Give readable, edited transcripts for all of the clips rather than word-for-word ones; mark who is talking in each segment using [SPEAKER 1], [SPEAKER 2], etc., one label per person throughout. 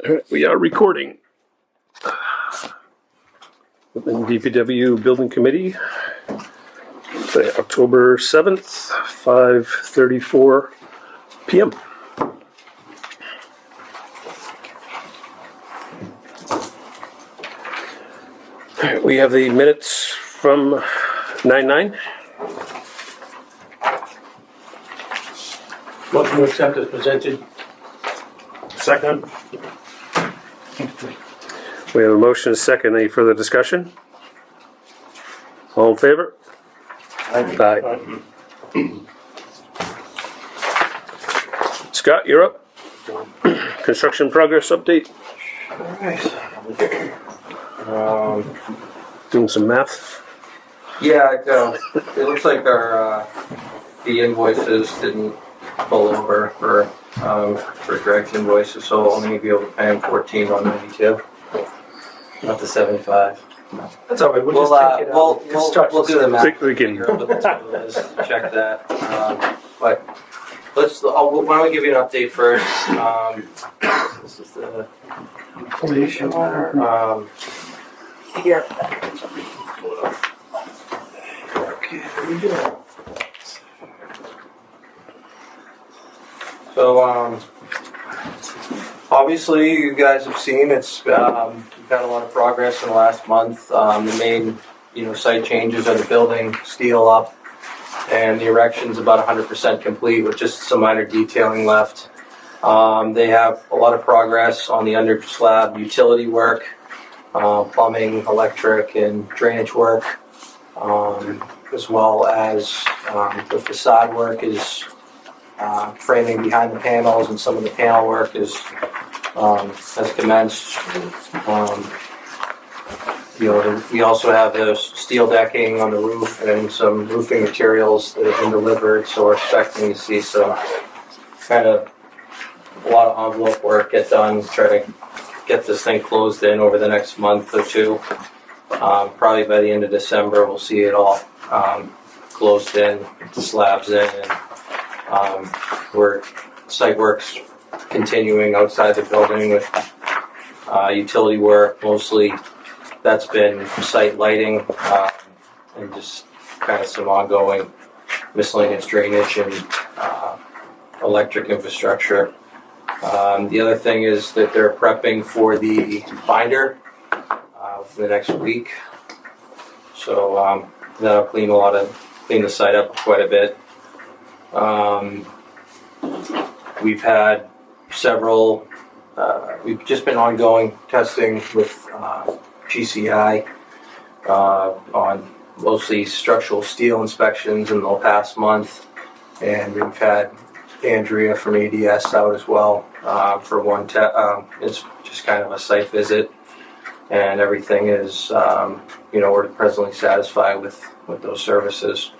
[SPEAKER 1] We are recording. Whitman DPW Building Committee, today, October 7th, 5:34 p.m. We have the minutes from 9/9.
[SPEAKER 2] Motion to accept as presented.
[SPEAKER 3] Second.
[SPEAKER 1] We have a motion and a second. Any further discussion? All in favor? Aye. Scott, you're up. Construction progress update. Doing some math.
[SPEAKER 4] Yeah, it looks like our the invoices didn't pull over for Greg's invoices, so I'll only be able to pay him $14,192, not the $75.
[SPEAKER 2] That's all right. We'll just take it out.
[SPEAKER 4] We'll do the math.
[SPEAKER 1] We can.
[SPEAKER 4] Figure out what the total is, check that. But why don't we give you an update first? This is the completion letter. So, obviously, you guys have seen it's we've had a lot of progress in the last month. The main, site changes are the building, steel up, and the erection's about 100% complete with just some minor detailing left. They have a lot of progress on the under slab utility work, plumbing, electric, and drainage work, as well as the facade work is framing behind the panels, and some of the panel work has commenced. We also have those steel decking on the roof and some roofing materials that have been delivered, so we're expecting to see some kind of a lot of envelope work get done, try to get this thing closed in over the next month or two. Probably by the end of December we'll see it all closed in, the slabs in, and site work's continuing outside the building with utility work. Mostly that's been site lighting and just kind of some ongoing miscellaneous drainage and electric infrastructure. The other thing is that they're prepping for the binder for the next week, so that'll clean the site up quite a bit. We've had several. We've just been ongoing testing with GCI on mostly structural steel inspections in the past month, and we've had Andrea from ADS out as well for one. It's just kind of a site visit, and everything is, we're presently satisfied with those services.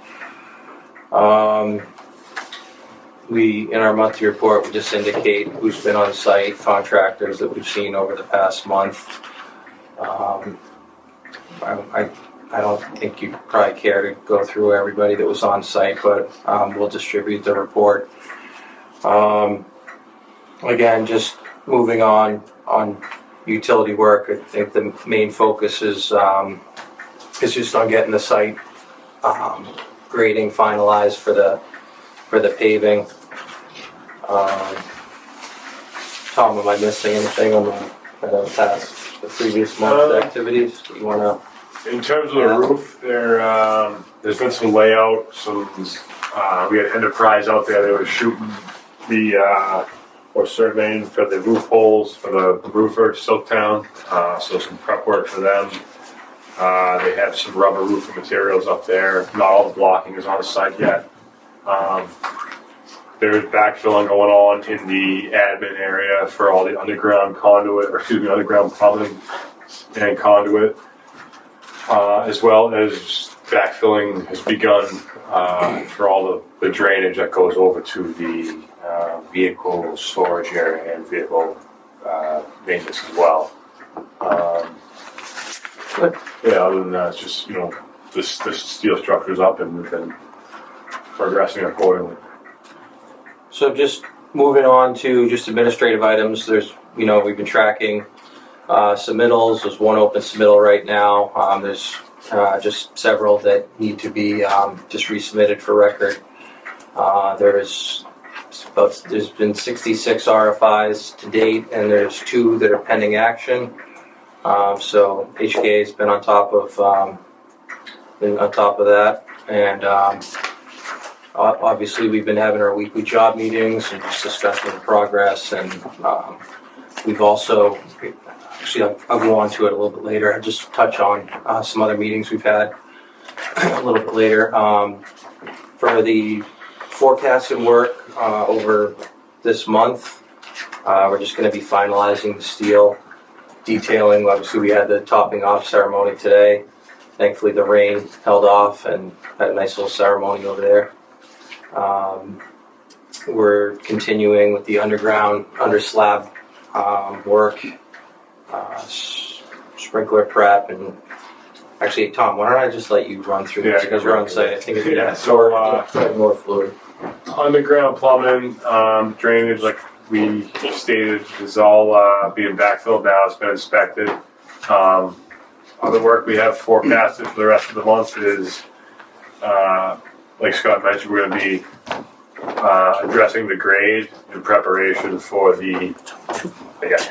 [SPEAKER 4] In our monthly report, we just indicate who's been on site, contractors that we've seen over the past month. I don't think you probably care to go through everybody that was on site, but we'll distribute the report. Again, just moving on utility work, I think the main focus is just on getting the site grading finalized for the paving. Tom, am I missing anything on the previous month's activities that you want to?
[SPEAKER 3] In terms of the roof, there's been some layout. We had Enterprise out there. They were shooting or surveying for the roof holes for the roofer, Silktown. So some prep work for them. They have some rubber roofing materials up there. Not all the blocking is on site yet. There's backfilling going on in the admin area for all the underground underground plumbing and conduit, as well as backfilling has begun for all the drainage that goes over to the vehicle storage area and vehicle maintenance as well. Yeah, other than that, it's just, this steel structure's up and we've been progressing accordingly.
[SPEAKER 4] So just moving on to just administrative items, we've been tracking submittals. There's one open submittal right now. There's just several that need to be just resubmitted for record. There's been 66 RFIs to date, and there's 2 that are pending action. So HKA has been on top of that, and obviously we've been having our weekly job meetings and just discussing the progress, and we've also, actually I'll go on to it a little bit later. I'll just touch on some other meetings we've had a little bit later. For the forecasted work over this month, we're just going to be finalizing the steel detailing. Obviously we had the topping off ceremony today. Thankfully the rain held off and had a nice little ceremony over there. We're continuing with the under slab work, sprinkler prep, and actually, Tom, why don't I just let you run through this because you're on site. I think it'd be more fluid.
[SPEAKER 3] Underground plumbing, drainage, like we stated, is all being backfilled now. It's been inspected. Other work we have forecasted for the rest of the month is, like Scott mentioned, we're going to be addressing the grade in preparation for the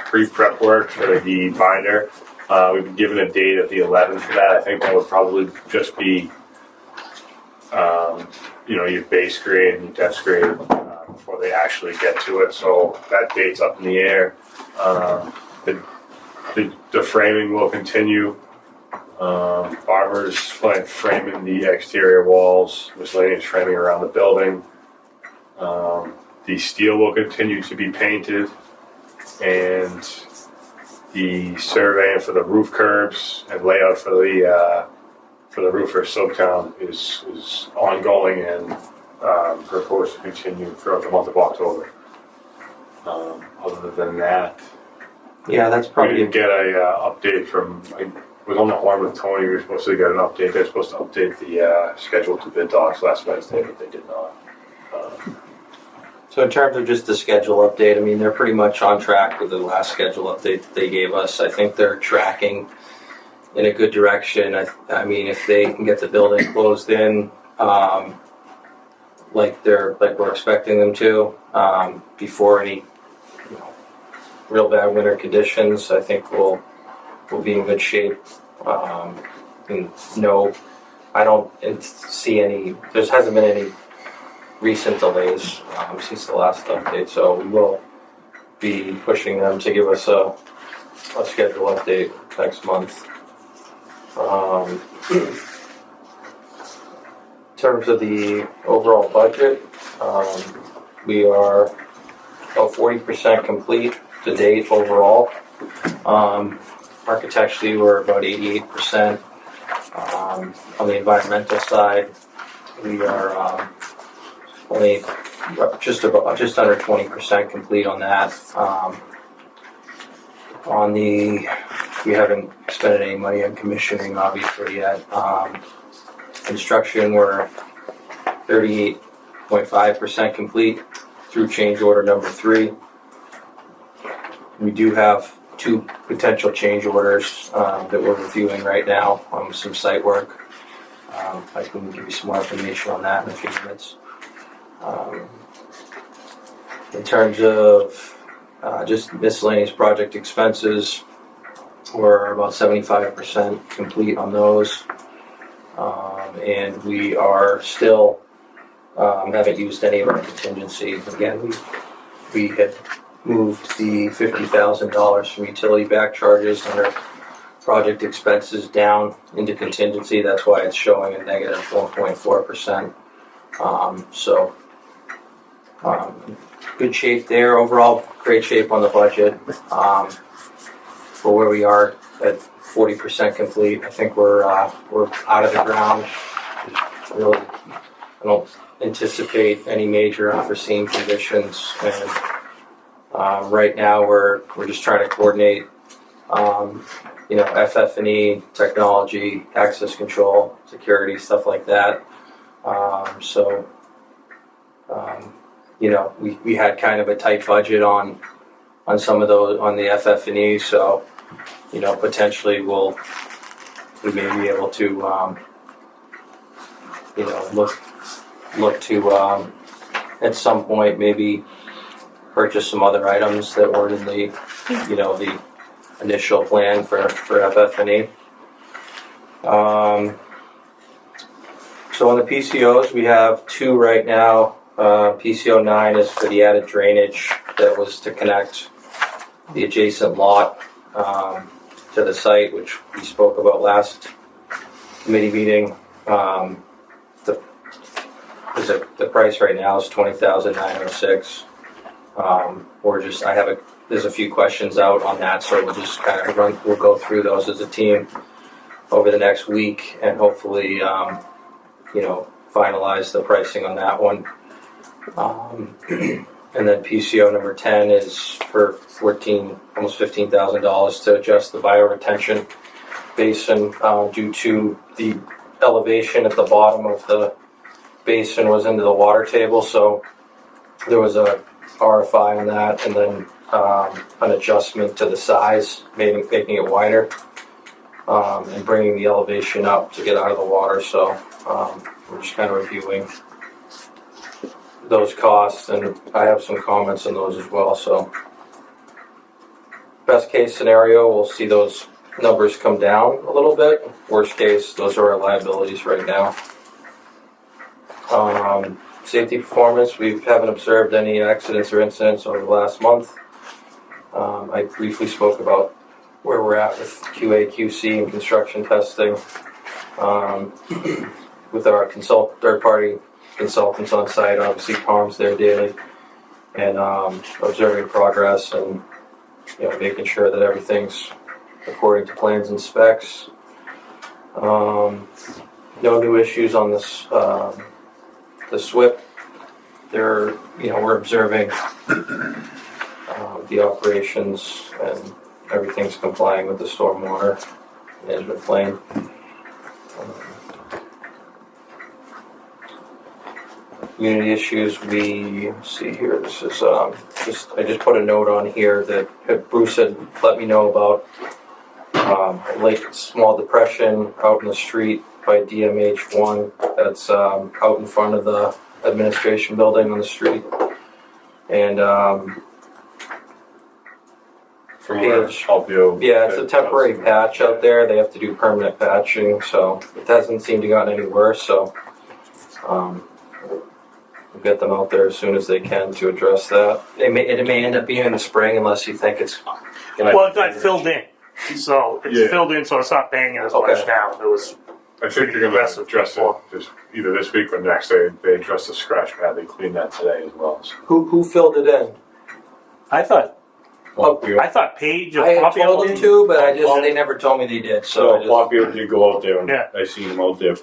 [SPEAKER 3] pre-prep work for the binder. We've been given a date of the 11th for that. I think that would probably just be, your base grade and your test grade before they actually get to it. So that date's up in the air. The framing will continue. Barbara's framing the exterior walls, miscellaneous framing around the building. The steel will continue to be painted, and the surveying for the roof curbs and layout for the roof for Silktown is ongoing and proposed to continue throughout the month of October. Other than that,
[SPEAKER 4] that's
[SPEAKER 3] we
[SPEAKER 4] probably
[SPEAKER 3] didn't get a update from. I was on the horn with Tony. We were supposed to get an update. They're supposed to update the schedule to bid docs last Wednesday, but they did not.
[SPEAKER 4] So in terms of just the schedule update, I mean, they're pretty much on track with the last schedule update that they gave us. I think they're tracking in a good direction. I mean, if they can get the building closed in, like we're expecting them to, before any real bad winter conditions, I think we'll be in good shape. And no, I don't see any. There hasn't been any recent delays since the last update, so we will be pushing them to give us a schedule update next month. In terms of the overall budget, we are about 40% complete to date overall. Architecturally, we're about 88%. On the environmental side, we are only just under 20% complete on that. We haven't spent any money on commissioning, obviously, yet. Construction, we're 38.5% complete through change order number 3. We do have 2 potential change orders that we're reviewing right now on some site work. I can give you some more information on that in a few minutes. In terms of just miscellaneous project expenses, we're about 75% complete on those, and we are still haven't used any of our contingency. Again, we had moved the $50,000 from utility back charges under project expenses down into contingency. That's why it's showing a negative 1.4%. Good shape there. Overall, great shape on the budget. For where we are at 40% complete, I think we're out of the ground. Really, I don't anticipate any major unforeseen conditions, and right now we're just trying to coordinate, FF&E, technology, access control, security, stuff like that. we had kind of a tight budget on some of those on the FF&E, so potentially we may be able to look to at some point maybe purchase some other items that weren't in the the initial plan for FF&E. So on the PCOs, we have 2 right now. PCO 9 is for the added drainage that was to connect the adjacent lot to the site, which we spoke about last committee meeting. The price right now is $20,906. There's a few questions out on that, so we'll just kind of we'll go through those as a team over the next week and hopefully, finalize the pricing on that one. And then PCO number 10 is for almost $15,000 to adjust the bioretention basin due to the elevation at the bottom of the basin was into the water table, so there was a RFI on that, and then an adjustment to the size, making it wider, and bringing the elevation up to get out of the water. So we're just kind of reviewing those costs, and I have some comments on those as well. So best case scenario, we'll see those numbers come down a little bit. Worst case, those are our liabilities right now. Safety performance, we haven't observed any accidents or incidents over the last month. I briefly spoke about where we're at with QA, QC, and construction testing with our third-party consultants on site. Obviously, Tom's there daily, and observing progress and making sure that everything's according to plans and specs. No new issues on this. The SWIP, we're observing the operations and everything's complying with the stormwater management plan. Community issues, let's see here, this is I just put a note on here that Bruce had let me know about small depression out in the street by DMH1 that's out in front of the administration building on the street. And
[SPEAKER 3] From where
[SPEAKER 4] it's a temporary patch out there. They have to do permanent patching, so it hasn't seemed to gotten any worse. So we'll get them out there as soon as they can to address that. It may end up being in the spring unless you think it's.
[SPEAKER 5] Well, it got filled in, so it's filled in, so it's not banging as much now. It was.
[SPEAKER 3] I think they're going to address it either this week or next. They addressed the scratch pad. They cleaned that today as well. So.
[SPEAKER 4] Who filled it in?
[SPEAKER 5] I thought Paige.
[SPEAKER 4] I had told them to, but they never told me they did. So
[SPEAKER 6] Pompeo did go out there, and
[SPEAKER 5] Yeah.
[SPEAKER 6] I seen him out there.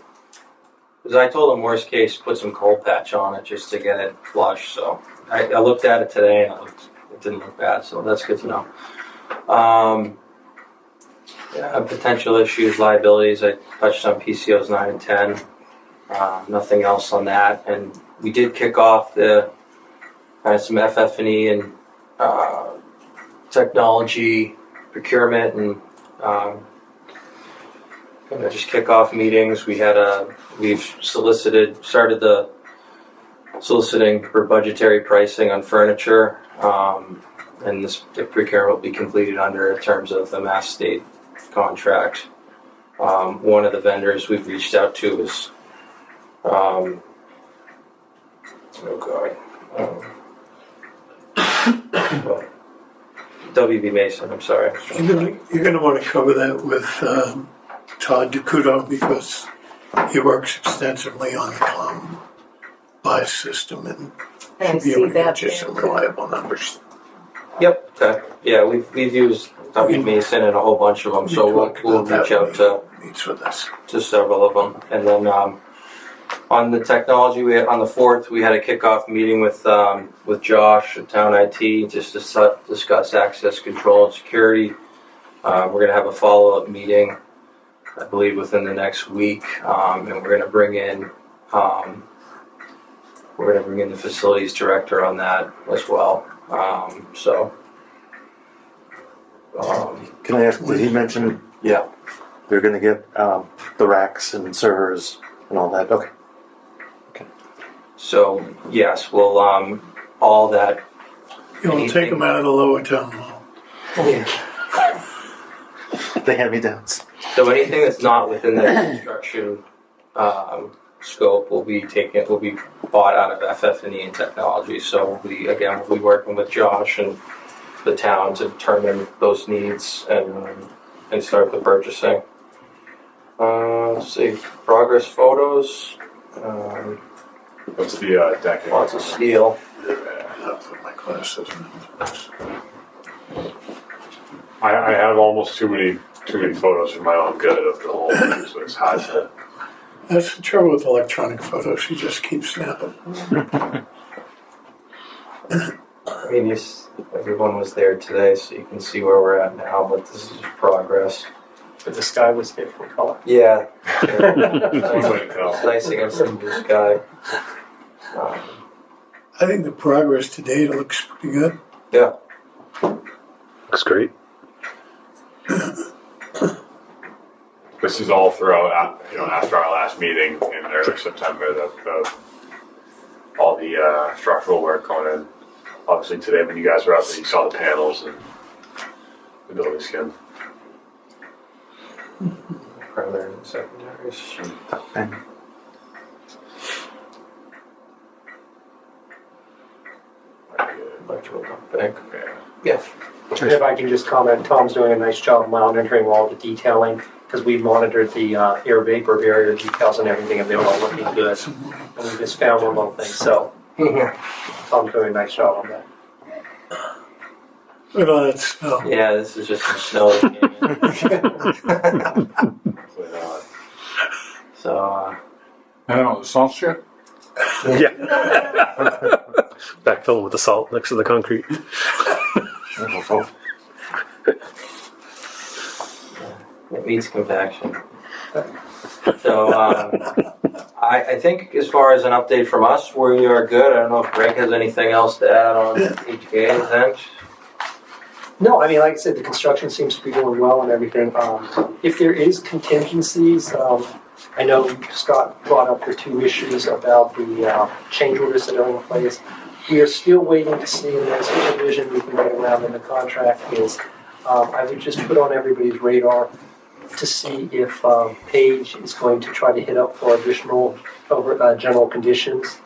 [SPEAKER 4] because I told them worst case, put some cold patch on it just to get it flush. So I looked at it today and it didn't look bad. So that's good to know. Potential issues, liabilities. I touched on PCOs 9 and 10. Nothing else on that. And we did kick off some FF&E and technology procurement and just kick off meetings. We've started the soliciting for budgetary pricing on furniture, and the procurement will be completed under terms of the Mass State contract. One of the vendors we've reached out to is WB Mason. I'm sorry.
[SPEAKER 7] You're gonna want to cover that with Todd DeCudo because he works extensively on the comm bias system and should be able to get you some reliable numbers.
[SPEAKER 4] Yep. Okay. Yeah, we've used WB Mason and a whole bunch of them, so we'll reach out to several of them, and then on the technology, on the 4th we had a kickoff meeting with Josh at Town IT just to discuss access control and security. We're going to have a follow-up meeting, I believe, within the next week, and we're going to bring in we're gonna bring in the facilities director on that as well.
[SPEAKER 8] Can I ask, did he mention
[SPEAKER 4] Yeah.
[SPEAKER 8] they're gonna get the racks and servers and all that? Okay.
[SPEAKER 4] So yes, we'll all that.
[SPEAKER 7] You'll take them out of the lower town hall.
[SPEAKER 8] The hand-me-downs.
[SPEAKER 4] So anything that's not within the construction scope will be bought out of FF&E and technology. So we'll be working with Josh and the town to determine those needs and start the purchasing. Let's see, progress photos.
[SPEAKER 3] What's the decking?
[SPEAKER 4] Lots of steel.
[SPEAKER 7] I'll put my glasses on.
[SPEAKER 3] I have almost too many photos for my own good of the whole thing, so it's hard to.
[SPEAKER 7] That's the trouble with electronic photos. You just keep snapping.
[SPEAKER 4] I mean, everyone was there today, so you can see where we're at now. But this is progress.
[SPEAKER 2] But the sky was different color.
[SPEAKER 4] Yeah.
[SPEAKER 3] Couldn't tell.
[SPEAKER 4] It's nice against the blue sky.
[SPEAKER 7] I think the progress to date looks pretty good.
[SPEAKER 4] Yeah.
[SPEAKER 1] Looks great.
[SPEAKER 3] This is all throughout, after our last meeting in early September, all the structural work going in. Obviously today when you guys were out there, you saw the panels and the building skin.
[SPEAKER 4] Primary and secondaries. Electrical ducting. Yeah.
[SPEAKER 2] If I can just comment, Tom's doing a nice job monitoring all the detailing, because we monitored the air vapor barrier details and everything, and they were all looking good. And we just found one little thing, so Tom's doing a nice job on that.
[SPEAKER 7] Look at all that snow.
[SPEAKER 4] Yeah, this is just some snow that came in. So,
[SPEAKER 6] the salt shed?
[SPEAKER 1] Yeah. Backfilling with the salt next to the concrete.
[SPEAKER 4] it needs compaction. So, I think as far as an update from us, we are good. I don't know if Greg has anything else to add on HKA's end.
[SPEAKER 2] No, I mean, like I said, the construction seems to be going well and everything. If there is contingencies, I know Scott brought up the two issues about the change orders that are in place. We are still waiting to see, and there's a provision we can get around in the contract is, I would just put on everybody's radar to see if Paige is going to try to hit up for additional general conditions,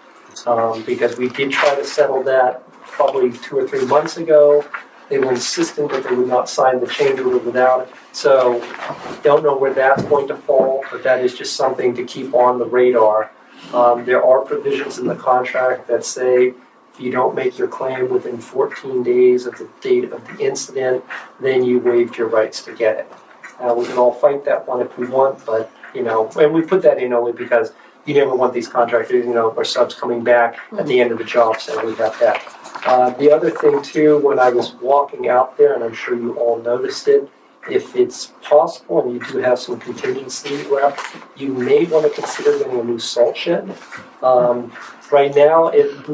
[SPEAKER 2] because we did try to settle that probably 2 or 3 months ago. They were insistent that they would not sign the change order without it. So don't know where that's going to fall, but that is just something to keep on the radar. There are provisions in the contract that say if you don't make your claim within 14 days of the date of the incident, then you waived your rights to get it. We can all fight that one if we want, but, and we put that in only because you never want these contractors, or subs coming back at the end of the job saying we got that. The other thing too, when I was walking out there, and I'm sure you all noticed it, if it's possible and you do have some contingency left, you may want to consider getting a new salt shed. Right now, it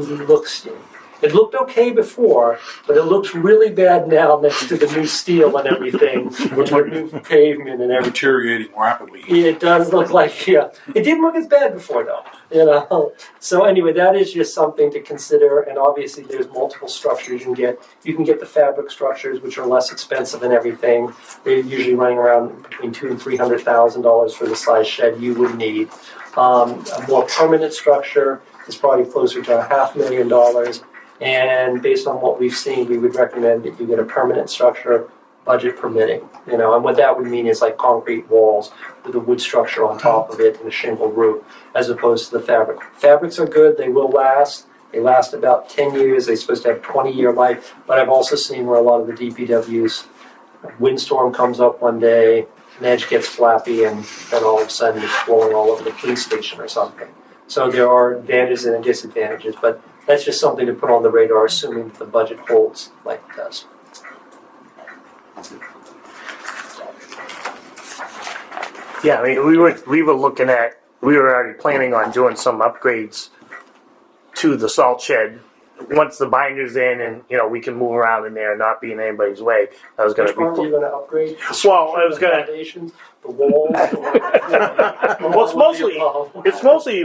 [SPEAKER 2] looked okay before, but it looks really bad now next to the new steel and everything, with the new pavement and everything.
[SPEAKER 6] Deteriorating rapidly.
[SPEAKER 2] It does look like, yeah. It didn't look as bad before, though. So anyway, that is just something to consider. And obviously, there's multiple structures you can get. You can get the fabric structures, which are less expensive and everything. They're usually running around between $200,000 and $300,000 for the size shed you would need. A more permanent structure is probably closer to $500,000. And based on what we've seen, we would recommend that you get a permanent structure, budget permitting. And what that would mean is like concrete walls with a wood structure on top of it and a shingle roof, as opposed to the fabric. Fabrics are good; they will last. They last about 10 years. They're supposed to have 20-year life. But I've also seen where a lot of the DPWs, windstorm comes up one day, an edge gets flappy, and then all of a sudden it's blowing all over the police station or something. So there are advantages and disadvantages, but that's just something to put on the radar, assuming the budget holds like it does.
[SPEAKER 5] Yeah, I mean, we were already planning on doing some upgrades to the salt shed. Once the binder's in and, we can move around in there and not be in anybody's way, I was going
[SPEAKER 2] Which part are you
[SPEAKER 5] to
[SPEAKER 2] gonna upgrade?
[SPEAKER 5] Well, I was
[SPEAKER 2] The
[SPEAKER 5] gonna-
[SPEAKER 2] foundations, the walls.
[SPEAKER 5] it's mostly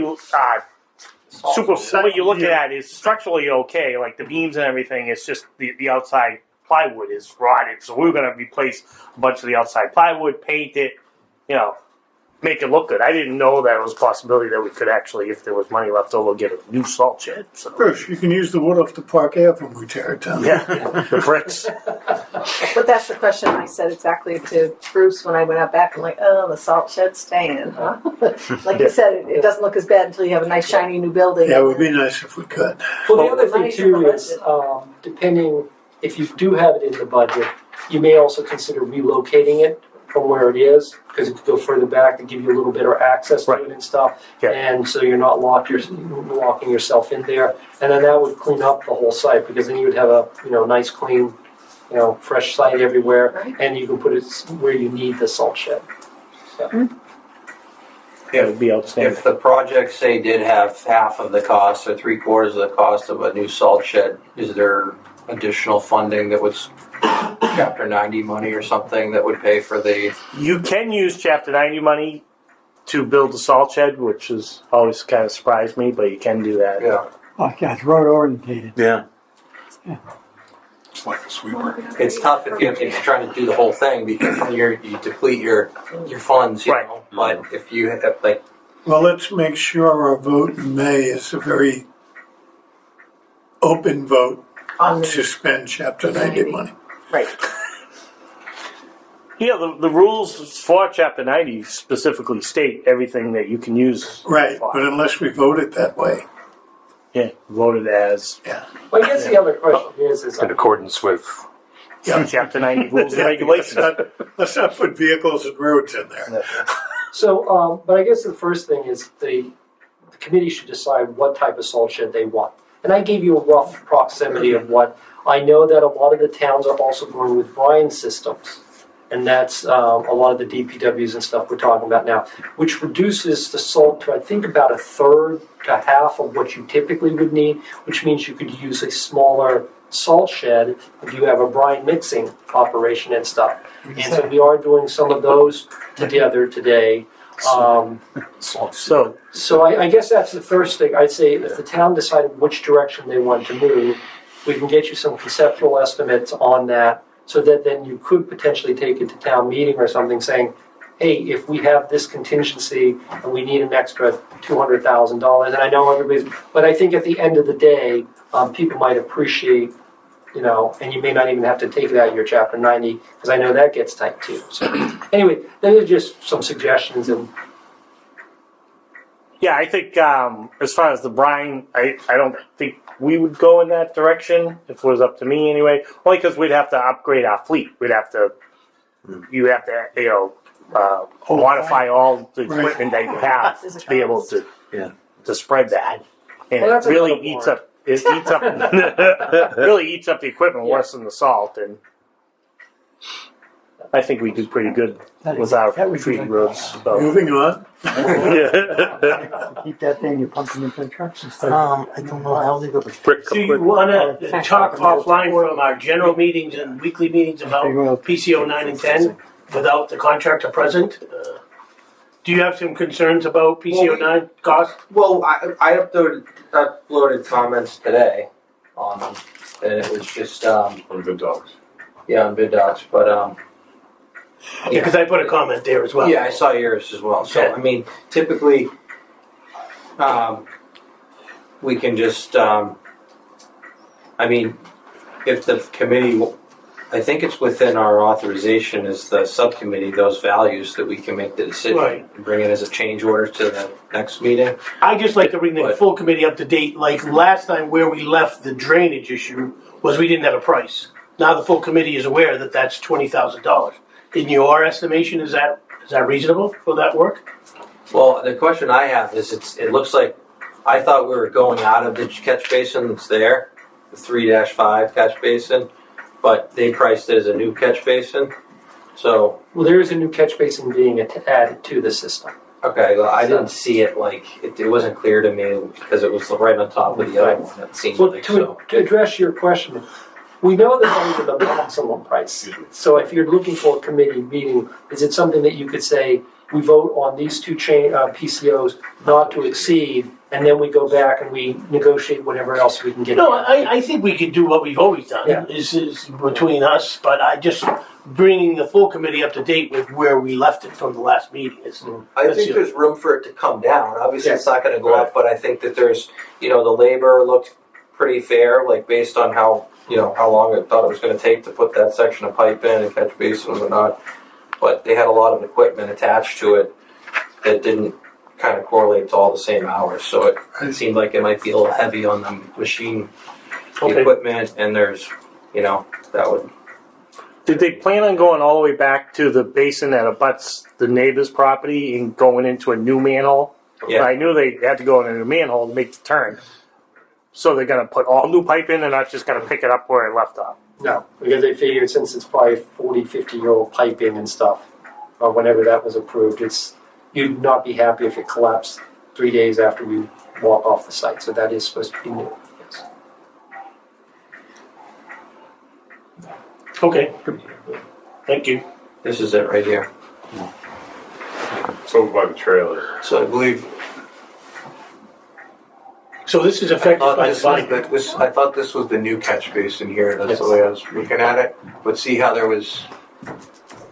[SPEAKER 5] super. What you're looking at is structurally okay, like the beams and everything. It's just the outside plywood is rotted, so we're gonna replace a bunch of the outside plywood, paint it, make it look good. I didn't know that it was a possibility that we could actually, if there was money left over, get a new salt shed. So
[SPEAKER 7] Bruce, you can use the wood off the Park Ave when we tear it down.
[SPEAKER 5] yeah, the bricks.
[SPEAKER 9] But that's the question I said exactly to Bruce when I went out back. I'm like, oh, the salt shed's staying, huh? Like you said, it doesn't look as bad until you have a nice shiny new building.
[SPEAKER 7] Yeah, it would be nice if we could.
[SPEAKER 2] Well, the other thing
[SPEAKER 9] Money's in
[SPEAKER 2] too
[SPEAKER 9] the
[SPEAKER 2] is, depending, if you do have it in the budget, you may also consider relocating it from where it is, because it could go further back to give you a little better access to
[SPEAKER 5] Right.
[SPEAKER 2] it and stuff.
[SPEAKER 5] Yeah.
[SPEAKER 2] And so you're not locking yourself in there. And then that would clean up the whole site, because then you would have a, nice clean, fresh site everywhere.
[SPEAKER 9] Right.
[SPEAKER 2] And you can put it where you need the salt shed.
[SPEAKER 5] It would be outstanding.
[SPEAKER 4] If the project, say, did have half of the cost or 3/4 of the cost of a new salt shed, is there additional funding that was Chapter 90 money or something that would pay for the?
[SPEAKER 5] You can use Chapter 90 money to build the salt shed, which has always kind of surprised me, but you can do that.
[SPEAKER 4] Yeah,
[SPEAKER 10] Oh, yeah, it's road orientated.
[SPEAKER 8] Yeah.
[SPEAKER 6] It's like a sweeper.
[SPEAKER 4] it's tough if you're trying to do the whole thing because you deplete your funds, you
[SPEAKER 5] Right.
[SPEAKER 4] know. But if you have, like,
[SPEAKER 7] Well, let's make sure our vote in May is a very open vote
[SPEAKER 9] On
[SPEAKER 7] to spend Chapter 90 money.
[SPEAKER 9] Right.
[SPEAKER 5] Yeah, the rules for Chapter 90 specifically state everything that you can use.
[SPEAKER 7] Right,
[SPEAKER 5] for.
[SPEAKER 7] but unless we vote it that way,
[SPEAKER 5] Yeah, voted as
[SPEAKER 2] Well, I guess the other question is
[SPEAKER 1] In accordance with.
[SPEAKER 5] Chapter 90 rules and
[SPEAKER 7] let's
[SPEAKER 5] regulations.
[SPEAKER 7] let's not put vehicles and roads in there.
[SPEAKER 2] so, but I guess the first thing is the committee should decide what type of salt shed they want. And I gave you a rough proximity of what, I know that a lot of the towns are also going with brine systems. And that's a lot of the DPWs and stuff we're talking about now, which reduces the salt to, I think, about 1/3 to half of what you typically would need, which means you could use a smaller salt shed if you have a brine mixing operation and stuff. And so we are doing some of those together today.
[SPEAKER 5] So,
[SPEAKER 2] So I guess that's the first thing. I'd say if the town decided which direction they want to move, we can get you some conceptual estimates on that, so that then you could potentially take it to town meeting or something saying, hey, if we have this contingency and we need an extra $200,000, and I know everybody's, but I think at the end of the day, people might appreciate, and you may not even have to take it out of your Chapter 90, because I know that gets tight too. So anyway, those are just some suggestions, and
[SPEAKER 5] yeah, I think as far as the brine, I don't think we would go in that direction if it was up to me anyway. Only because we'd have to upgrade our fleet. We'd have to, you have to, modify all the equipment that you have to be able to spread that. And
[SPEAKER 2] Well, that's
[SPEAKER 5] it really
[SPEAKER 2] another
[SPEAKER 5] eats
[SPEAKER 2] part.
[SPEAKER 5] up. It eats up. Really eats up the equipment worse than the salt, and I think we do pretty good with our
[SPEAKER 10] That would be
[SPEAKER 5] treated
[SPEAKER 10] like-
[SPEAKER 5] roads. So.
[SPEAKER 7] Moving on.
[SPEAKER 5] Yeah.
[SPEAKER 10] Keep that thing, you pump them into the trucks and stuff.
[SPEAKER 8] I don't know how they go.
[SPEAKER 1] Brick,
[SPEAKER 11] Do you want to talk offline from our general meetings and weekly meetings about PCO 9 and 10 without the contractor present? Do you have some concerns about PCO 9 cost?
[SPEAKER 4] well, I uploaded comments today on them, and it was just
[SPEAKER 3] On the dogs.
[SPEAKER 4] on bid docs, but
[SPEAKER 11] Yeah, because I put a comment there as well.
[SPEAKER 4] yeah, I saw yours as well. So
[SPEAKER 11] Okay.
[SPEAKER 4] I mean, typically, we can just, if the committee, I think it's within our authorization as the subcommittee, those values that we can make the decision.
[SPEAKER 11] Right.
[SPEAKER 4] And bring it as a change order to the next meeting.
[SPEAKER 11] I just like to bring the
[SPEAKER 4] What?
[SPEAKER 11] full committee up to date. Like last time where we left the drainage issue was we didn't have a price. Now the full committee is aware that that's $20,000. In your estimation, is that reasonable for that work?
[SPEAKER 4] Well, the question I have is, it looks like, I thought we were going out of the catch basin that's there, the 3-5 catch basin, but they priced it as a new catch basin. So,
[SPEAKER 2] well, there is a new catch basin being added to the system.
[SPEAKER 4] Okay, well, I didn't see it like, it wasn't clear to me because it was right on top of the other one, it seemed
[SPEAKER 2] Well,
[SPEAKER 4] like, so.
[SPEAKER 2] to address your question, we know that that is the maximum price. So if you're looking for a committee meeting, is it something that you could say, we vote on these two PCOs not to exceed, and then we go back and we negotiate whatever else we can get?
[SPEAKER 11] No, I think we could do what we've always done,
[SPEAKER 2] Yeah.
[SPEAKER 11] is between us, but I just bringing the full committee up to date with where we left it from the last meeting.
[SPEAKER 4] I
[SPEAKER 11] That's
[SPEAKER 4] think
[SPEAKER 11] it.
[SPEAKER 4] there's room for it to come down. Obviously,
[SPEAKER 2] Yeah.
[SPEAKER 4] it's not going to go up, but I think that there's, the labor looked pretty fair, like based on how long it thought it was going to take to put that section of pipe in and catch basin and whatnot. But they had a lot of equipment attached to it that didn't kind of correlate to all the same hours. So it seemed like it might be a little heavy on the machine equipment, and there's, that would.
[SPEAKER 5] Did they plan on going all the way back to the basin that abuts the neighbor's property and going into a new manhole?
[SPEAKER 4] Yeah.
[SPEAKER 5] I knew they had to go in a new manhole to make the turn. So they're gonna put all new pipe in, they're not just gonna pick it up where it left off.
[SPEAKER 2] No, because they figured since it's probably 40, 50-year-old piping and stuff, or whenever that was approved, you'd not be happy if it collapsed 3 days after we walk off the site. So that is supposed to be new. Yes.
[SPEAKER 11] Okay, thank you.
[SPEAKER 4] This is it right here.
[SPEAKER 3] It's over by the trailer.
[SPEAKER 4] So I believe.
[SPEAKER 11] So this is
[SPEAKER 4] I
[SPEAKER 11] affected
[SPEAKER 4] thought
[SPEAKER 11] by the
[SPEAKER 4] this was
[SPEAKER 11] binder.
[SPEAKER 4] I thought this was the new catch basin here. That's the way I was looking at it. But see how there was.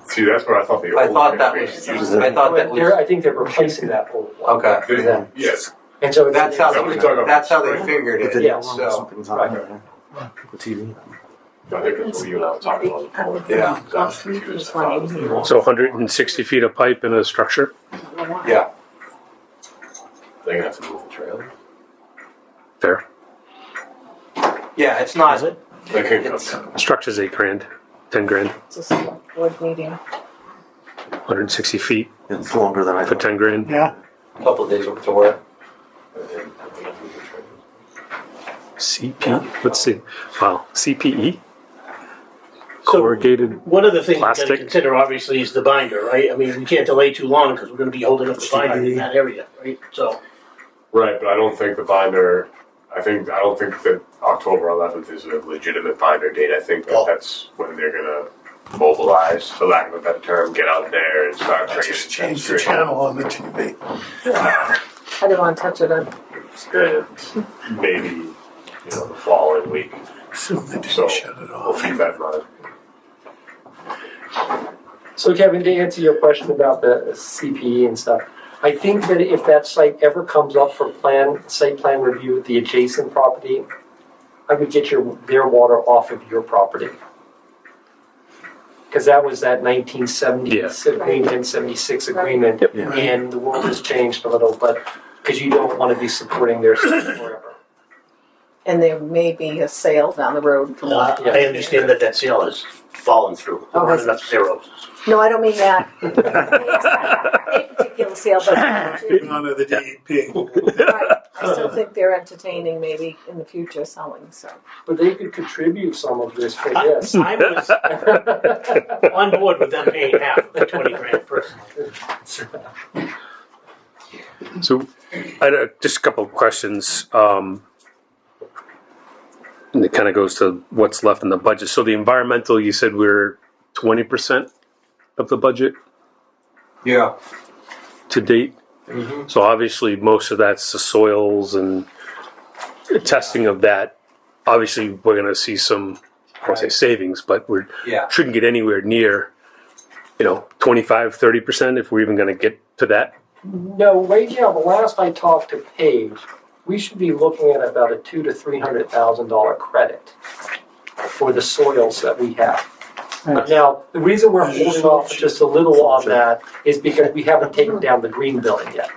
[SPEAKER 3] See, that's what I thought the
[SPEAKER 4] I
[SPEAKER 3] old
[SPEAKER 4] thought that
[SPEAKER 3] catch
[SPEAKER 4] was.
[SPEAKER 3] basin used.
[SPEAKER 4] I thought that was.
[SPEAKER 2] I think they're replacing that old one.
[SPEAKER 4] Okay.
[SPEAKER 2] For them.
[SPEAKER 3] Yes.
[SPEAKER 2] And so
[SPEAKER 4] That's how
[SPEAKER 3] Somebody talk about
[SPEAKER 4] that's how they
[SPEAKER 3] spring.
[SPEAKER 4] figured it.
[SPEAKER 2] Yeah.
[SPEAKER 4] So
[SPEAKER 8] Something's on there. The TV.
[SPEAKER 3] I think that's what you and I were talking about.
[SPEAKER 4] yeah,
[SPEAKER 1] So 160 feet of pipe in a structure?
[SPEAKER 4] yeah.
[SPEAKER 3] They're gonna have to move the trailer.
[SPEAKER 1] Fair.
[SPEAKER 4] Yeah, it's not.
[SPEAKER 11] Is it?
[SPEAKER 3] They can
[SPEAKER 4] It's-
[SPEAKER 1] Structure's 8 grand, 10 grand,
[SPEAKER 9] It's a select board meeting.
[SPEAKER 1] 160 feet
[SPEAKER 8] It's longer than I
[SPEAKER 1] for
[SPEAKER 8] thought.
[SPEAKER 1] 10 grand.
[SPEAKER 10] Yeah,
[SPEAKER 4] A couple of days worth of work.
[SPEAKER 1] CP, let's see. Wow, CPE?
[SPEAKER 11] So
[SPEAKER 1] Corrugated.
[SPEAKER 11] one of the things you got to
[SPEAKER 1] Plastic.
[SPEAKER 11] consider, obviously, is the binder, right? I mean, we can't delay too long because we're going to be holding up the binder in that area, right? So,
[SPEAKER 3] Right, but I don't think the binder. I don't think that October 11th is a legitimate binder date. I think that
[SPEAKER 11] Oh.
[SPEAKER 3] that's when they're gonna mobilize, for lack of a better term, get out there and start
[SPEAKER 7] I
[SPEAKER 3] bringing
[SPEAKER 7] just changed the channel on the TV.
[SPEAKER 9] I didn't want to touch it.
[SPEAKER 3] And maybe the following week.
[SPEAKER 7] So they didn't
[SPEAKER 3] So
[SPEAKER 7] shut it
[SPEAKER 3] we'll
[SPEAKER 7] off.
[SPEAKER 3] keep that in mind.
[SPEAKER 2] So Kevin, to answer your question about the CPE and stuff, I think that if that site ever comes up for site plan review with the adjacent property, I would get their water off of your property. Because that was that 1970
[SPEAKER 1] Yeah.
[SPEAKER 2] agreement, 76 agreement,
[SPEAKER 1] Yep.
[SPEAKER 8] Yeah.
[SPEAKER 2] and the world has changed a little, but because you don't want to be supporting their site forever.
[SPEAKER 9] And there may be a sale down the road from what.
[SPEAKER 11] I understand that sale has fallen through.
[SPEAKER 9] Oh,
[SPEAKER 11] We're
[SPEAKER 9] has
[SPEAKER 11] running up zeros.
[SPEAKER 9] No, I don't mean that. A particular sale, but
[SPEAKER 7] Honor the DEP.
[SPEAKER 9] right, I still think they're entertaining maybe in the future selling, so.
[SPEAKER 2] But they could contribute some of this for this.
[SPEAKER 11] I was on board with them paying half, the 20 grand personally.
[SPEAKER 1] So, I had just a couple of questions. And it kind of goes to what's left in the budget. So the environmental, you said we're 20% of the budget
[SPEAKER 4] Yeah.
[SPEAKER 1] to date. So obviously most of that's the soils and testing of that. Obviously we're going to see some, I won't say savings, but we
[SPEAKER 4] Yeah.
[SPEAKER 1] shouldn't get anywhere near, 25, 30% if we're even going to get to that.
[SPEAKER 2] No, right now, the last I talked to Paige, we should be looking at about a $200,000 to $300,000 credit for the soils that we have. Now, the reason we're holding off just a little on that is because we haven't taken down the green building yet.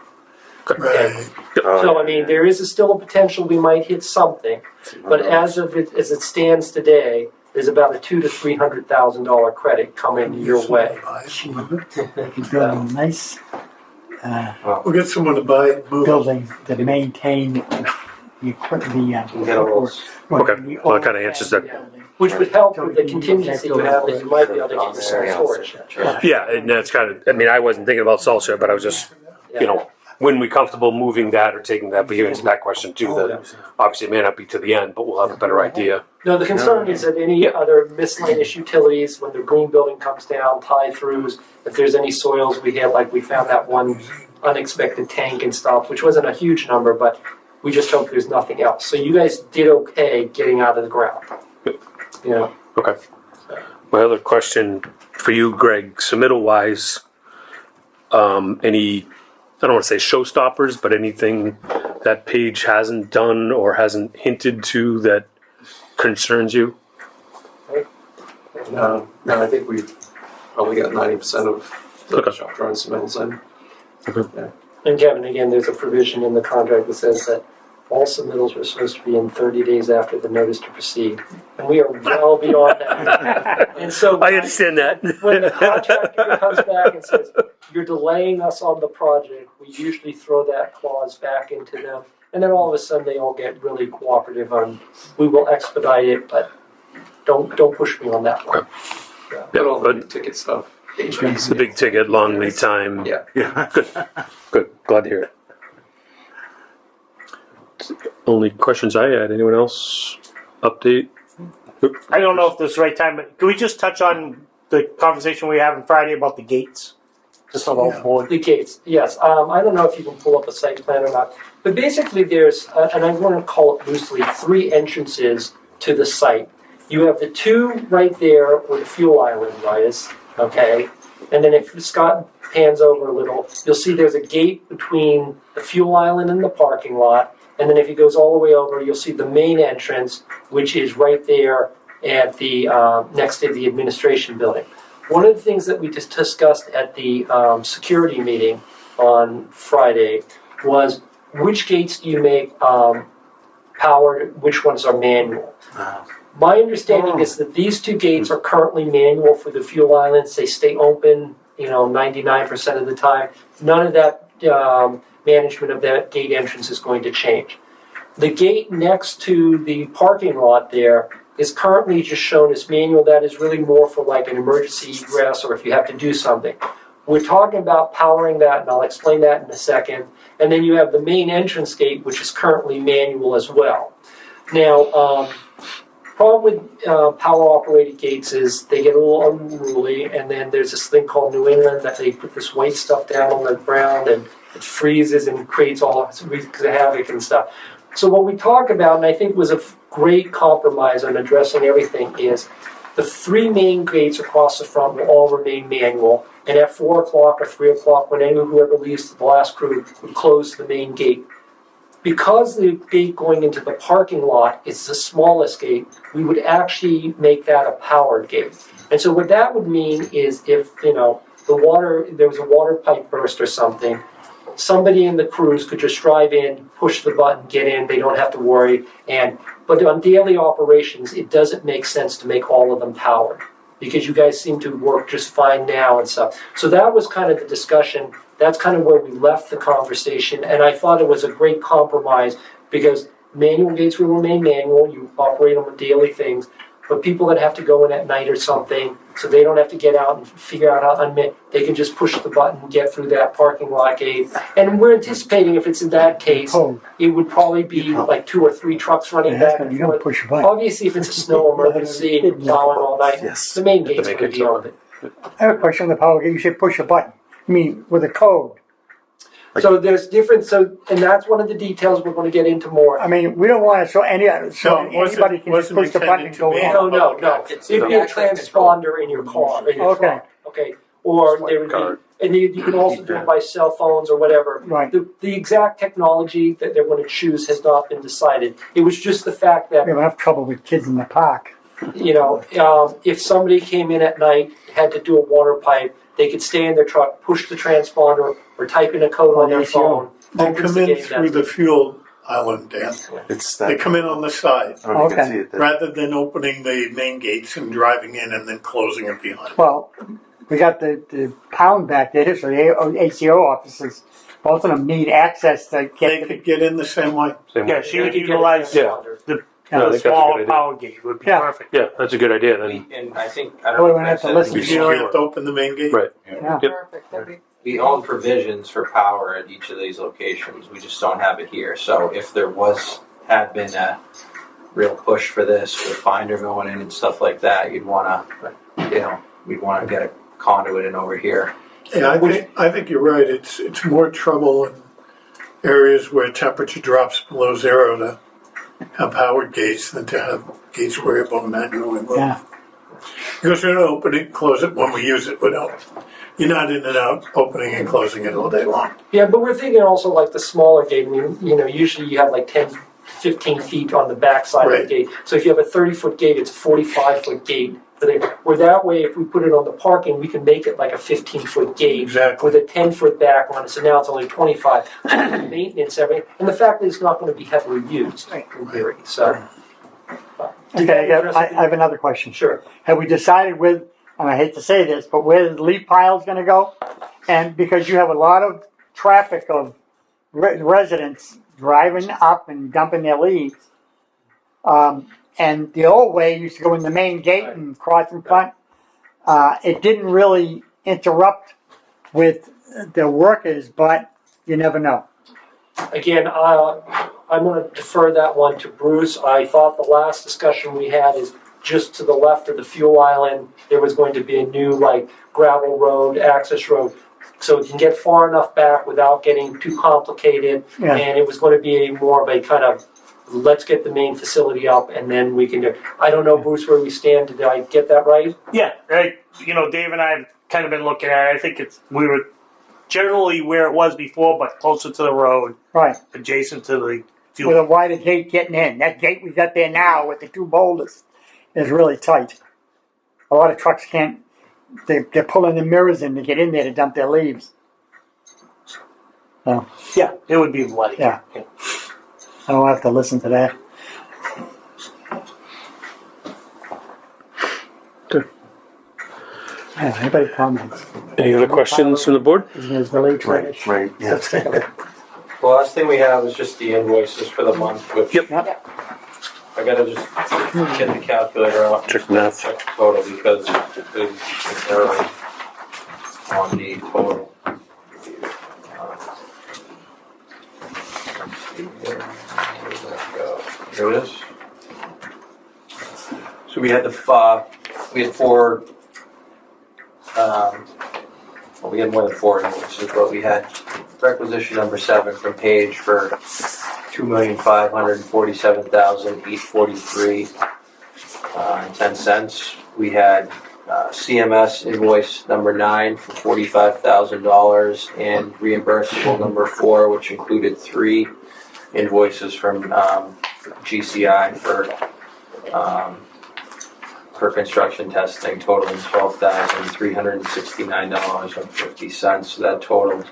[SPEAKER 7] Right.
[SPEAKER 2] So, I mean, there is still a potential we might hit something, but as it stands today, there's about a $200,000 to $300,000 credit coming your way.
[SPEAKER 10] they could build a nice
[SPEAKER 7] We'll get someone to buy it, move it.
[SPEAKER 10] building to maintain the equipment,
[SPEAKER 4] Get a little.
[SPEAKER 1] Okay, well, that kind of answers that.
[SPEAKER 2] Which would help with the contingency you have that you might be able to get some storage.
[SPEAKER 1] Yeah, and that's kind of, I mean, I wasn't thinking about salt shed, but I was just you know, when we're comfortable moving that or taking that. But you answered that question too. That obviously it may not be to the end, but we'll have a better idea.
[SPEAKER 2] No, the concern is that any other miscellaneous utilities, when the green building comes down, tie-throughs, if there's any soils we hit, like we found that one unexpected tank and stuff, which wasn't a huge number, but we just hope there's nothing else. So you guys did okay getting out of the ground. Yeah.
[SPEAKER 1] Okay. My other question for you, Greg, submittal-wise, any, I don't want to say showstoppers, but anything that Paige hasn't done or hasn't hinted to that concerns you?
[SPEAKER 12] No, I think we've probably got 90% of the
[SPEAKER 1] Okay.
[SPEAKER 12] shop drawing submittals in.
[SPEAKER 2] And Kevin, again, there's a provision in the contract that says that all submittals are supposed to be in 30 days after the notice to proceed. And we are well beyond that. And so
[SPEAKER 1] I understand that.
[SPEAKER 2] when the contractor comes back and says, you're delaying us on the project, we usually throw that clause back into them. And then all of a sudden they all get really cooperative on, we will expedite it, but don't push me on that one.
[SPEAKER 12] But all the
[SPEAKER 1] but
[SPEAKER 12] big ticket stuff.
[SPEAKER 1] it's the big ticket, long lead time.
[SPEAKER 12] Yeah.
[SPEAKER 1] Good. Glad to hear it. Only questions I had. Anyone else? Update?
[SPEAKER 5] I don't know if this is the right time, but can we just touch on the conversation we had on Friday about the gates? Just on the board.
[SPEAKER 2] The gates, yes. I don't know if you can pull up a site plan or not, but basically there's, and I want to call it loosely, 3 entrances to the site. You have the 2 right there where the fuel island is, okay? And then if Scott pans over a little, you'll see there's a gate between the fuel island and the parking lot. And then if he goes all the way over, you'll see the main entrance, which is right there at the next to the administration building. One of the things that we just discussed at the security meeting on Friday was which gates do you make powered, which ones are manual. My understanding is that these 2 gates are currently manual for the fuel islands. They stay open, 99% of the time. None of that management of that gate entrance is going to change. The gate next to the parking lot there is currently just shown as manual. That is really more for like an emergency egress or if you have to do something. We're talking about powering that, and I'll explain that in a second. And then you have the main entrance gate, which is currently manual as well. Now, problem with power-operated gates is they get a little unruly, and then there's this thing called New England that they put this white stuff down on the ground, and it freezes and creates all havoc and stuff. So what we talk about, and I think was a great compromise on addressing everything, is the 3 main gates across the front will all remain manual, and at 4 o'clock or 3 o'clock, when whoever leaves the last crew would close the main gate. Because the gate going into the parking lot is the smallest gate, we would actually make that a powered gate. And so what that would mean is if, there was a water pipe burst or something, somebody in the crews could just drive in, push the button, get in, they don't have to worry. But on daily operations, it doesn't make sense to make all of them powered because you guys seem to work just fine now and stuff. So that was kind of the discussion. That's kind of where we left the conversation, and I thought it was a great compromise because manual gates will remain manual. You operate them on daily things, but people that have to go in at night or something, so they don't have to get out and figure out how to unmit, they can just push the button, get through that parking lot gate. And we're anticipating if it's in that case, it would probably be like 2 or 3 trucks running back and
[SPEAKER 10] You don't
[SPEAKER 2] forth.
[SPEAKER 10] push a button.
[SPEAKER 2] Obviously, if it's a snow emergency and you're plowing all night,
[SPEAKER 8] Yes.
[SPEAKER 2] the main gate's going to be open.
[SPEAKER 10] I have a question on the power gate. You say push a button. I mean, with a code.
[SPEAKER 2] So there's different, and that's one of the details we're going to get into more.
[SPEAKER 10] I mean, we don't want to show anybody can just push the button and go in.
[SPEAKER 2] No. It'd be a transponder in your car. In your
[SPEAKER 10] Okay.
[SPEAKER 2] truck, okay. Or there would be, and you can also do it by cell phones or whatever.
[SPEAKER 10] Right.
[SPEAKER 2] The exact technology that they're going to choose has not been decided. It was just the fact that
[SPEAKER 10] We don't have trouble with kids in the park.
[SPEAKER 2] if somebody came in at night, had to do a water pipe, they could stay in their truck, push the transponder, or type in a code on their phone.
[SPEAKER 7] They
[SPEAKER 2] opens
[SPEAKER 7] come
[SPEAKER 2] the
[SPEAKER 7] in
[SPEAKER 2] gate
[SPEAKER 7] through
[SPEAKER 2] then.
[SPEAKER 7] the fuel island, Dan.
[SPEAKER 8] It's
[SPEAKER 7] They
[SPEAKER 8] that.
[SPEAKER 7] come in on the side,
[SPEAKER 8] I don't know if you can
[SPEAKER 10] Okay.
[SPEAKER 8] see it there.
[SPEAKER 7] rather than opening the main gates and driving in and then closing it behind.
[SPEAKER 10] Well, we got the pound back there, so the ACO offices, both of them need access to
[SPEAKER 7] They
[SPEAKER 10] get
[SPEAKER 7] could get in the same way.
[SPEAKER 5] Yeah, she would
[SPEAKER 2] They could get a
[SPEAKER 5] utilize
[SPEAKER 2] transponder.
[SPEAKER 5] the
[SPEAKER 1] No, I think that's a good
[SPEAKER 5] small
[SPEAKER 1] idea.
[SPEAKER 5] power gate would be
[SPEAKER 10] Yeah.
[SPEAKER 5] perfect.
[SPEAKER 1] Yeah, that's a good idea then.
[SPEAKER 4] And I think, I
[SPEAKER 10] Well,
[SPEAKER 4] don't
[SPEAKER 10] we're
[SPEAKER 4] know
[SPEAKER 10] gonna
[SPEAKER 4] if I
[SPEAKER 10] have to
[SPEAKER 4] said
[SPEAKER 10] listen
[SPEAKER 7] You
[SPEAKER 4] it
[SPEAKER 10] to
[SPEAKER 7] don't
[SPEAKER 4] before.
[SPEAKER 7] have to open the main gate.
[SPEAKER 1] Right.
[SPEAKER 10] Yeah.
[SPEAKER 1] Yep.
[SPEAKER 9] Perfect. That'd be
[SPEAKER 4] we own provisions for power at each of these locations. We just don't have it here. So if there had been a real push for this with binder going in and stuff like that, you'd want to, we'd want to get a conduit in over here.
[SPEAKER 7] Yeah, I think you're right. It's more trouble in areas where temperature drops below zero to have powered gates than to have gates where you're able to manually move.
[SPEAKER 10] Yeah.
[SPEAKER 7] Because you're not open it, close it when we use it without. You're not in and out, opening and closing it all day long.
[SPEAKER 2] Yeah, but we're thinking also like the smaller gate. I mean, usually you have like 10, 15 feet on the back side of
[SPEAKER 7] Right.
[SPEAKER 2] the gate. So if you have a 30-foot gate, it's a 45-foot gate. Where that way, if we put it on the parking, we can make it like a 15-foot gate
[SPEAKER 7] Exactly.
[SPEAKER 2] with a 10-foot back on it. So now it's only 25. Maintenance, everything, and the fact that it's not going to be heavily used in theory. So.
[SPEAKER 10] Okay, I have another question.
[SPEAKER 2] Sure.
[SPEAKER 10] Have we decided and I hate to say this, but where the leaf pile's gonna go? And because you have a lot of traffic of residents driving up and dumping their leaves, and the old way used to go in the main gate and cross in front, it didn't really interrupt with the workers, but you never know.
[SPEAKER 2] Again, I'm going to defer that one to Bruce. I thought the last discussion we had is just to the left of the fuel island, there was going to be a new gravel road, access road, so it can get far enough back without getting too complicated.
[SPEAKER 10] Yeah.
[SPEAKER 2] And it was going to be more of a kind of, let's get the main facility up and then we can do. I don't know, Bruce, where we stand. Did I get that right?
[SPEAKER 5] Yeah, Dave and I have kind of been looking at it. I think we were generally where it was before, but closer to the road,
[SPEAKER 10] Right.
[SPEAKER 5] adjacent to the fuel.
[SPEAKER 10] With a wider gate getting in. That gate we got there now with the two boulders is really tight. A lot of trucks can't, they're pulling the mirrors in to get in there to dump their leaves. So,
[SPEAKER 5] Yeah, it would be bloody.
[SPEAKER 10] Yeah. I don't have to listen to that.
[SPEAKER 1] Good.
[SPEAKER 10] Yeah, anybody comments?
[SPEAKER 1] Any other questions from the board?
[SPEAKER 10] Is really trash.
[SPEAKER 8] Right, yeah.
[SPEAKER 4] The last thing we have is just the invoices for the month, which
[SPEAKER 1] Yep.
[SPEAKER 4] I gotta just get the calculator out.
[SPEAKER 1] Check math.
[SPEAKER 4] Check the total because there's an error on the total. Let's see here. Where did that go? Here it is. So we had four. Well, we had more than four invoices, but we had requisition number 7 from Page for $2,547,843.10. We had CMS invoice number 9 for $45,000 and reimbursable number 4, which included 3 invoices from GCI for construction testing, totaling $12,369.50. So that totaled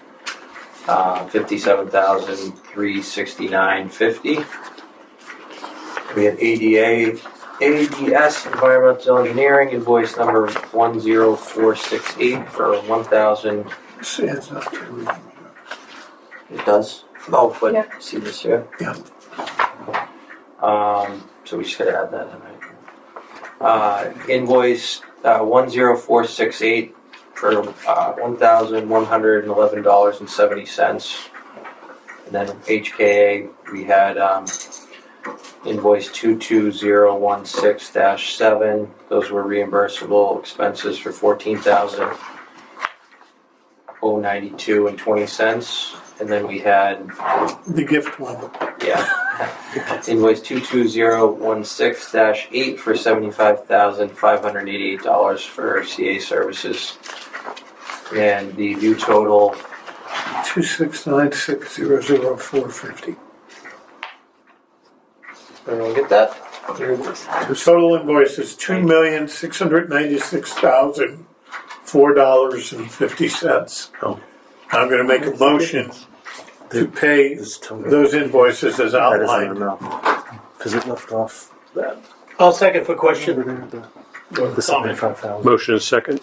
[SPEAKER 4] $57,369.50. We had ADS Environmental Engineering invoice number 10468 for $1,000.
[SPEAKER 7] It's not true.
[SPEAKER 4] It does. Oh, but
[SPEAKER 9] Yeah.
[SPEAKER 4] see this here?
[SPEAKER 7] Yeah.
[SPEAKER 4] So we just gotta add that in, right? Invoice 10468 for $1,111.70. And then HKA, we had invoice 22016-7. Those were reimbursable expenses for $14,092.20. And then we had
[SPEAKER 7] The gift one.
[SPEAKER 4] invoice 22016-8 for $75,588 for CA services. And the new total
[SPEAKER 7] 269600450.
[SPEAKER 4] everyone get that?
[SPEAKER 7] The total invoice is $2,696,004.50.
[SPEAKER 1] Oh.
[SPEAKER 7] I'm going to make a motion to pay those invoices as
[SPEAKER 8] That isn't
[SPEAKER 7] outlined.
[SPEAKER 8] enough. Because it left off that.
[SPEAKER 11] I'll second for question.
[SPEAKER 8] The 75,000.
[SPEAKER 1] Motion is second.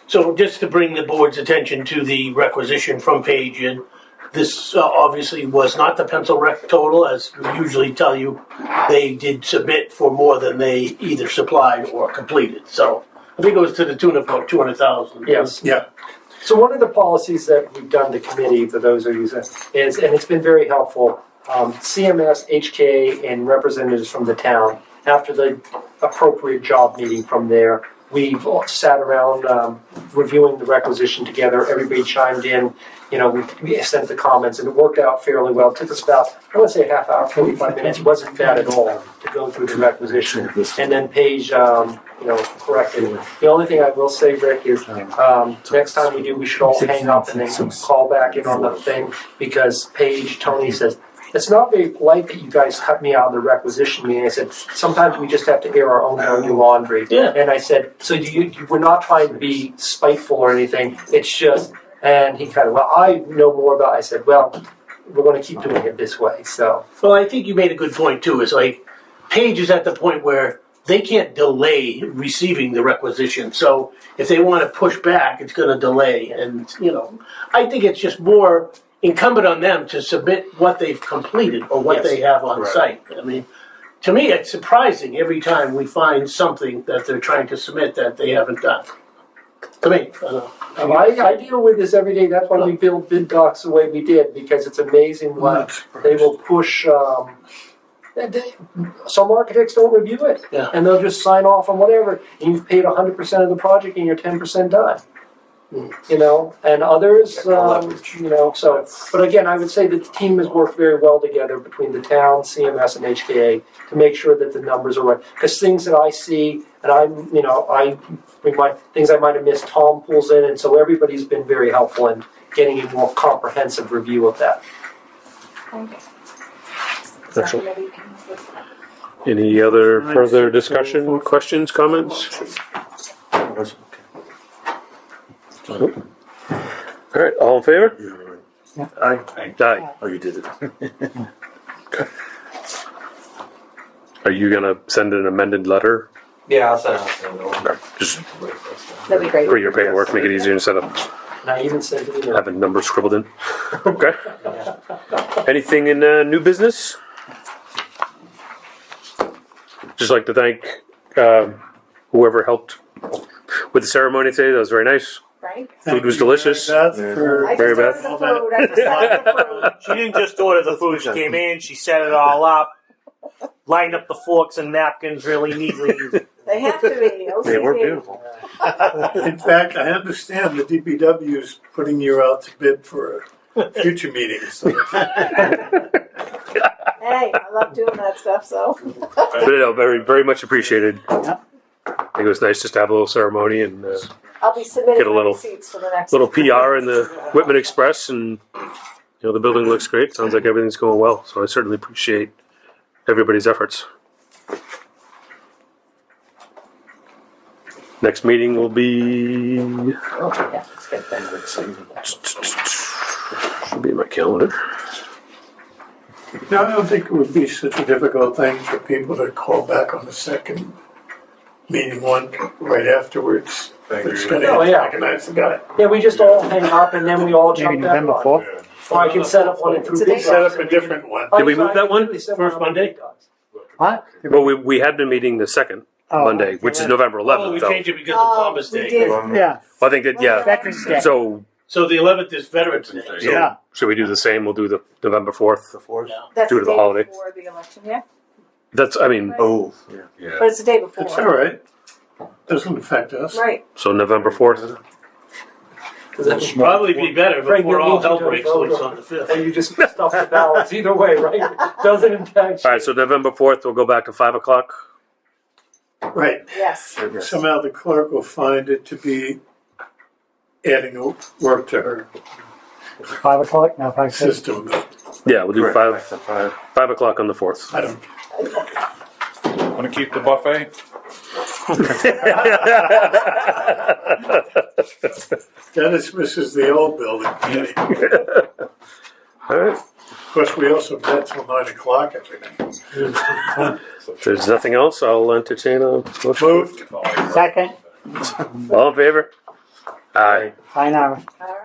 [SPEAKER 11] So just to bring the board's attention to the requisition from Page, and this obviously was not the pencil rec total, as we usually tell you. They did submit for more than they either supplied or completed. So I think it was to the tune of about 200,000.
[SPEAKER 2] Yes.
[SPEAKER 7] Yeah.
[SPEAKER 2] So one of the policies that we've done to committee, for those of you, is, and it's been very helpful, CMS, HK, and representatives from the town, after the appropriate job meeting from there, we've all sat around reviewing the requisition together. Everybody chimed in. You know, we sent the comments, and it worked out fairly well. It took us about, I want to say, a half hour, 45 minutes. It wasn't bad at all to go through the requisition. And then Paige, corrected. The only thing I will say, Rick, is next time we do, we should all hang up and then call back in on the thing, because Paige, Tony says, it's not very polite that you guys cut me out of the requisition meeting. I said, sometimes we just have to air our own dirty laundry.
[SPEAKER 11] Yeah.
[SPEAKER 2] And I said, so we're not trying to be spiteful or anything. It's just, and he kind of, well, I know more about it. I said, well, we're going to keep doing it this way. So.
[SPEAKER 11] Well, I think you made a good point too. It's like Paige is at the point where they can't delay receiving the requisition. So if they want to push back, it's going to delay. And, I think it's just more incumbent on them to submit what they've completed or what they have on site. I mean, to me, it's surprising every time we find something that they're trying to submit that they haven't done. To me, I don't know.
[SPEAKER 2] I deal with this every day. That's why we build bid docs the way we did, because it's amazing what they will push. Some architects don't review it, and they'll just sign off on whatever. And you've paid 100% of the project, and you're 10% done. And others, So, but again, I would say that the team has worked very well together between the town, CMS, and HKA to make sure that the numbers are right. Because things that I see, and things I might have missed, Tom pulls in, and so everybody's been very helpful in getting a more comprehensive review of that.
[SPEAKER 1] Excellent. Any other further discussion, questions, comments? All right, all in favor? Aye.
[SPEAKER 8] Oh, you did it.
[SPEAKER 1] Okay. Are you gonna send an amended letter?
[SPEAKER 4] Yeah, I'll send out.
[SPEAKER 1] Okay. Just
[SPEAKER 9] That'd be great.
[SPEAKER 1] for your paperwork, make it easier instead of
[SPEAKER 2] And I even sent it in.
[SPEAKER 1] having numbers scribbled in. Okay. Anything in new business? Just like to thank whoever helped with the ceremony today. That was very nice.
[SPEAKER 9] Right?
[SPEAKER 1] Food was delicious.
[SPEAKER 7] Beth,
[SPEAKER 9] I
[SPEAKER 7] for
[SPEAKER 9] just
[SPEAKER 1] Very
[SPEAKER 9] ordered
[SPEAKER 1] bad.
[SPEAKER 9] the food. I just ordered the food.
[SPEAKER 5] She didn't just order the food. She came in, she set it all up, lined up the forks and napkins really neatly.
[SPEAKER 9] They have to be. OCD.
[SPEAKER 8] They were beautiful.
[SPEAKER 7] In fact, I understand the DPW is putting you out to bid for future meetings. So
[SPEAKER 9] Hey, I love doing that stuff, so.
[SPEAKER 1] But very, very much appreciated. I think it was nice just to have a little ceremony and
[SPEAKER 9] I'll be submitting
[SPEAKER 1] Get a little-
[SPEAKER 9] my receipts for the next.
[SPEAKER 1] little PR in the Whitman Express, and the building looks great. Sounds like everything's going well. So I certainly appreciate everybody's efforts. Next meeting will be
[SPEAKER 9] Yeah, it's good.
[SPEAKER 1] should be in my calendar.
[SPEAKER 7] no, I don't think it would be such a difficult thing for people to call back on the second meeting one right afterwards. It's going
[SPEAKER 2] Oh,
[SPEAKER 7] to
[SPEAKER 2] yeah.
[SPEAKER 7] recognize the guy.
[SPEAKER 2] Yeah, we just all hang up and then we all
[SPEAKER 10] Maybe
[SPEAKER 2] jump back
[SPEAKER 10] November
[SPEAKER 2] on.
[SPEAKER 10] 4th?
[SPEAKER 2] Or I can set up one and through
[SPEAKER 9] Today.
[SPEAKER 2] bid
[SPEAKER 7] Set
[SPEAKER 2] docs.
[SPEAKER 7] up a different one.
[SPEAKER 1] Did we move that one?
[SPEAKER 11] First Monday?
[SPEAKER 10] What?
[SPEAKER 1] Well, we had the meeting the second
[SPEAKER 10] Oh,
[SPEAKER 1] Monday, which is November
[SPEAKER 11] Oh,
[SPEAKER 1] 11th.
[SPEAKER 11] we
[SPEAKER 1] Though.
[SPEAKER 11] changed it because of
[SPEAKER 9] Oh,
[SPEAKER 11] Columbus
[SPEAKER 9] we
[SPEAKER 11] Day.
[SPEAKER 9] did.
[SPEAKER 10] Yeah,
[SPEAKER 1] I think that
[SPEAKER 10] Veterans Day.
[SPEAKER 1] So
[SPEAKER 11] So the 11th is Veterans Day.
[SPEAKER 10] Yeah.
[SPEAKER 1] should we do the same? We'll do the November 4th.
[SPEAKER 8] The fourth?
[SPEAKER 9] That's
[SPEAKER 1] Due
[SPEAKER 9] the
[SPEAKER 1] to the
[SPEAKER 9] day
[SPEAKER 1] holiday.
[SPEAKER 9] before the election, yeah?
[SPEAKER 1] That's
[SPEAKER 8] Oh, yeah.
[SPEAKER 9] But it's the day before.
[SPEAKER 7] It's all right. Doesn't affect us.
[SPEAKER 9] Right.
[SPEAKER 1] so November 4th.
[SPEAKER 11] Probably be better
[SPEAKER 2] Frank,
[SPEAKER 11] before
[SPEAKER 2] you
[SPEAKER 11] all
[SPEAKER 2] need to
[SPEAKER 11] hell
[SPEAKER 2] go
[SPEAKER 11] breaks
[SPEAKER 2] vote
[SPEAKER 11] loose
[SPEAKER 2] on-
[SPEAKER 11] on the 5th.
[SPEAKER 2] And you just stuff the ballots either way, right? Doesn't impact.
[SPEAKER 1] All right, so November 4th, we'll go back to 5 o'clock.
[SPEAKER 7] Right.
[SPEAKER 9] Yes.
[SPEAKER 7] Somehow the clerk will find it to be adding work to her
[SPEAKER 10] 5 o'clock? No, 5:30.
[SPEAKER 7] system.
[SPEAKER 1] Yeah, we'll do
[SPEAKER 8] Correct.
[SPEAKER 1] 5 o'clock on the 4th.
[SPEAKER 7] I don't.
[SPEAKER 6] Want to keep the buffet?
[SPEAKER 7] Dennis misses the old building.
[SPEAKER 1] All right.
[SPEAKER 7] Of course, we also met till 9 o'clock every night.
[SPEAKER 1] If there's nothing else, I'll entertain a motion.
[SPEAKER 7] Moved.
[SPEAKER 10] Second.
[SPEAKER 1] All in favor? Aye.
[SPEAKER 10] Fine hour.
[SPEAKER 9] All right.